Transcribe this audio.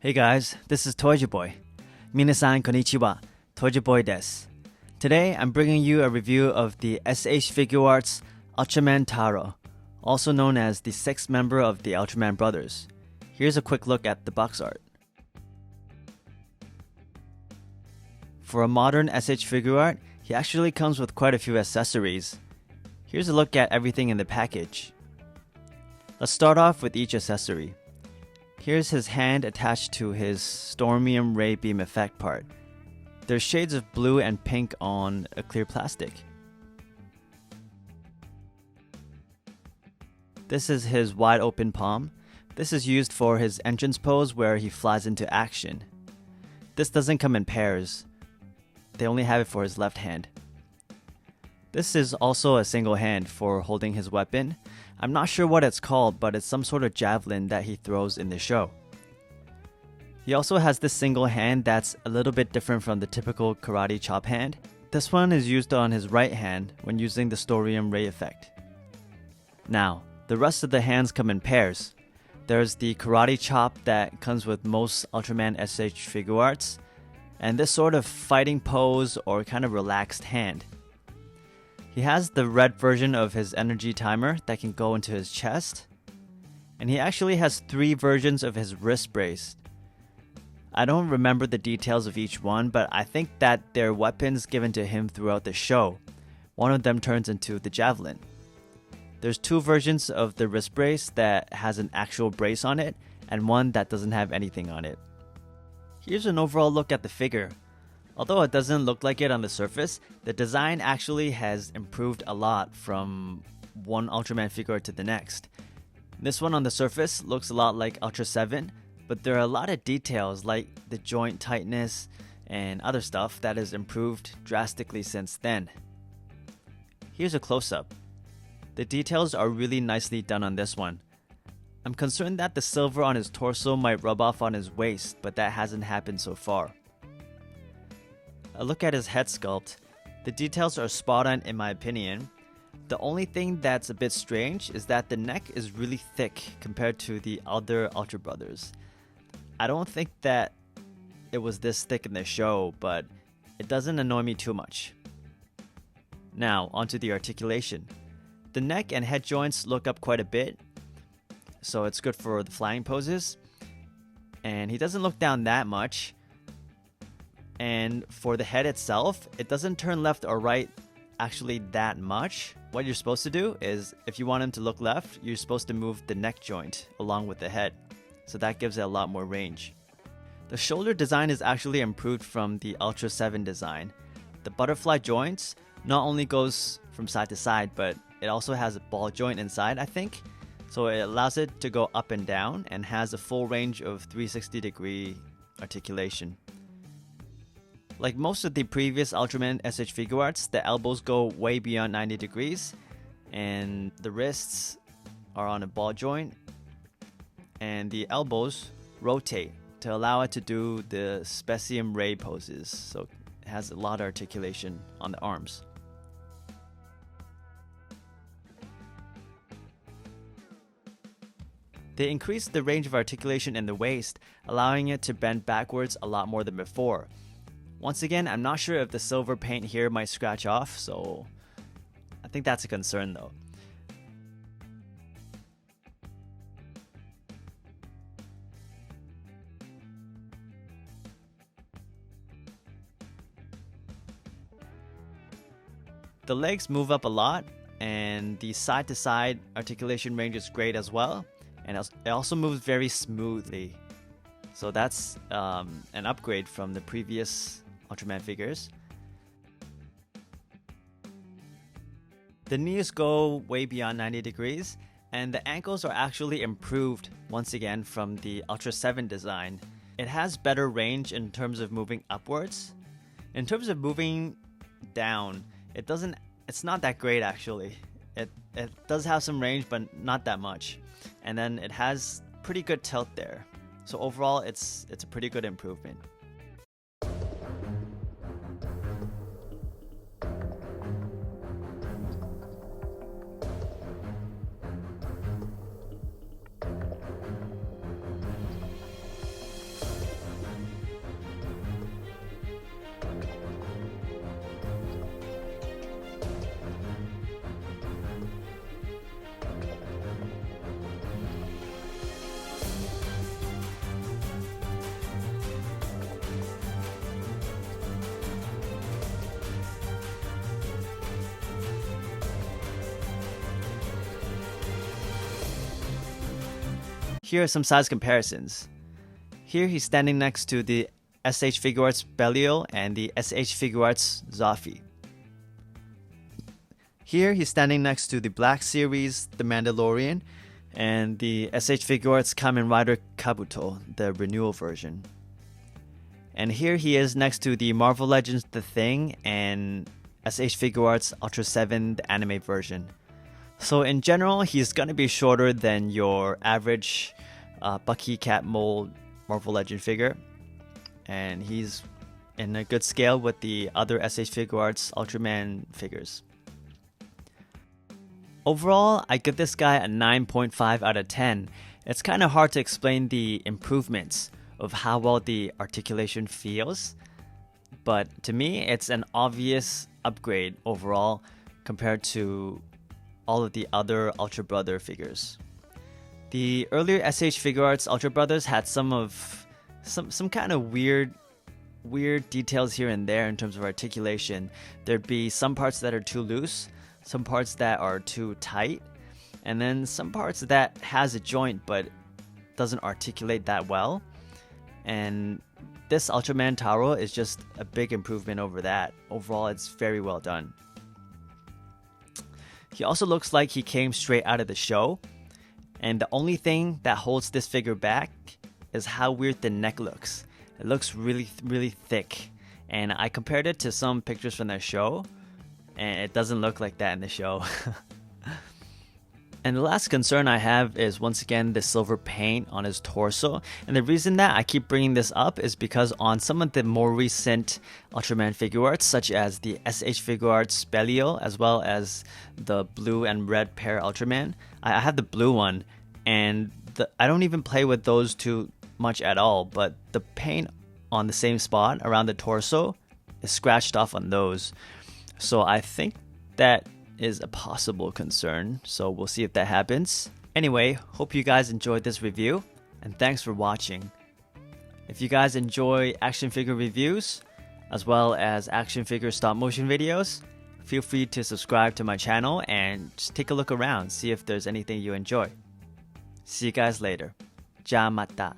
Hey guys, this is Toyja Boy. Minasan konnichiwa, Toyja Boy desu. Today I'm bringing you a review of the SH Figuarts Ultraman Taro, also known as the sixth member of the Ultraman brothers. Here's a quick look at the box art. For a modern SH Figuart, he actually comes with quite a few accessories. Here's a look at everything in the package. Let's start off with each accessory. Here's his hand attached to his Stormium Ray Beam effect part. There's shades of blue and pink on a clear plastic. This is his wide open palm. This is used for his entrance pose where he flies into action. This doesn't come in pairs. They only have it for his left hand. This is also a single hand for holding his weapon. I'm not sure what it's called, but it's some sort of javelin that he throws in the show. He also has this single hand that's a little bit different from the typical karate chop hand. This one is used on his right hand when using the Stormium Ray effect. Now, the rest of the hands come in pairs. There's the karate chop that comes with most Ultraman SH Figuarts, and this sort of fighting pose or kind of relaxed hand. He has the red version of his energy timer that can go into his chest, and he actually has 3 versions of his wrist brace. I don't remember the details of each one, but I think that they're weapons given to him throughout the show. One of them turns into the javelin. There's 2 versions of the wrist brace that has an actual brace on it, and one that doesn't have anything on it. Here's an overall look at the figure. Although it doesn't look like it on the surface, the design actually has improved a lot from one Ultraman figure to the next. This one on the surface looks a lot like Ultra 7, but there are a lot of details like the joint tightness and other stuff that has improved drastically since then. Here's a close-up. The details are really nicely done on this one. I'm concerned that the silver on his torso might rub off on his waist, but that hasn't happened so far. A look at his head sculpt. The details are spot on in my opinion. The only thing that's a bit strange is that the neck is really thick compared to the other Ultra Brothers. I don't think that it was this thick in the show, but it doesn't annoy me too much. Now, onto the articulation. The neck and head joints look up quite a bit, so it's good for the flying poses. And he doesn't look down that much. And for the head itself, it doesn't turn left or right actually that much. What you're supposed to do is, if you want him to look left, you're supposed to move the neck joint along with the head. So that gives it a lot more range. The shoulder design is actually improved from the Ultra 7 design. The butterfly joints not only goes from side to side, but it also has a ball joint inside, I think. So it allows it to go up and down and has a full range of 360-degree articulation. Like most of the previous Ultraman SH Figuarts, the elbows go way beyond 90 degrees, and the wrists are on a ball joint, and the elbows rotate to allow it to do the Specium Ray poses, so it has a lot of articulation on the arms. They increased the range of articulation in the waist, allowing it to bend backwards a lot more than before. Once again, I'm not sure if the silver paint here might scratch off, so I think that's a concern though. The legs move up a lot, and the side-to-side articulation range is great as well, and it also moves very smoothly. So that's an upgrade from the previous Ultraman figures. The knees go way beyond 90 degrees, and the ankles are actually improved once again from the Ultra 7 design. It has better range in terms of moving upwards. In terms of moving down, it's not that great actually. It does have some range, but not that much. And then it has pretty good tilt there. So overall, it's a pretty good improvement. Here are some size comparisons. Here he's standing next to the SH Figuarts Belial and the SH Figuarts Zafi. Here he's standing next to the Black Series, the Mandalorian, and the SH Figuarts Kamen Rider Kabuto, the renewal version. And here he is next to the Marvel Legends The Thing and SH Figuarts Ultra 7, the anime version. So in general, he's gonna be shorter than your average Bucky Cat mold Marvel Legend figure. And he's in a good scale with the other SH Figuarts Ultraman figures. Overall, I give this guy a 9.5 out of 10. It's kind of hard to explain the improvements of how well the articulation feels, but to me, it's an obvious upgrade overall compared to all of the other Ultra Brother figures. The earlier SH Figuarts Ultra Brothers had some kind of weird details here and there in terms of articulation. There'd be some parts that are too loose, some parts that are too tight, and then some parts that has a joint but doesn't articulate that well. And this Ultraman Taro is just a big improvement over that. Overall, it's very well done. He also looks like he came straight out of the show, and the only thing that holds this figure back is how weird the neck looks. It looks really thick, and I compared it to some pictures from the show, and it doesn't look like that in the show. And the last concern I have is once again the silver paint on his torso, and the reason that I keep bringing this up is because on some of the more recent Ultraman Figuarts, such as the SH Figuarts Belial as well as the blue and red pair Ultraman, I have the blue one, and I don't even play with those two much at all, but the paint on the same spot around the torso is scratched off on those. So I think that is a possible concern, so we'll see if that happens. Anyway, hope you guys enjoyed this review, and thanks for watching. If you guys enjoy action figure reviews, as well as action figure stop motion videos, feel free to subscribe to my channel and just take a look around, see if there's anything you enjoy. See you guys later. Ja mata.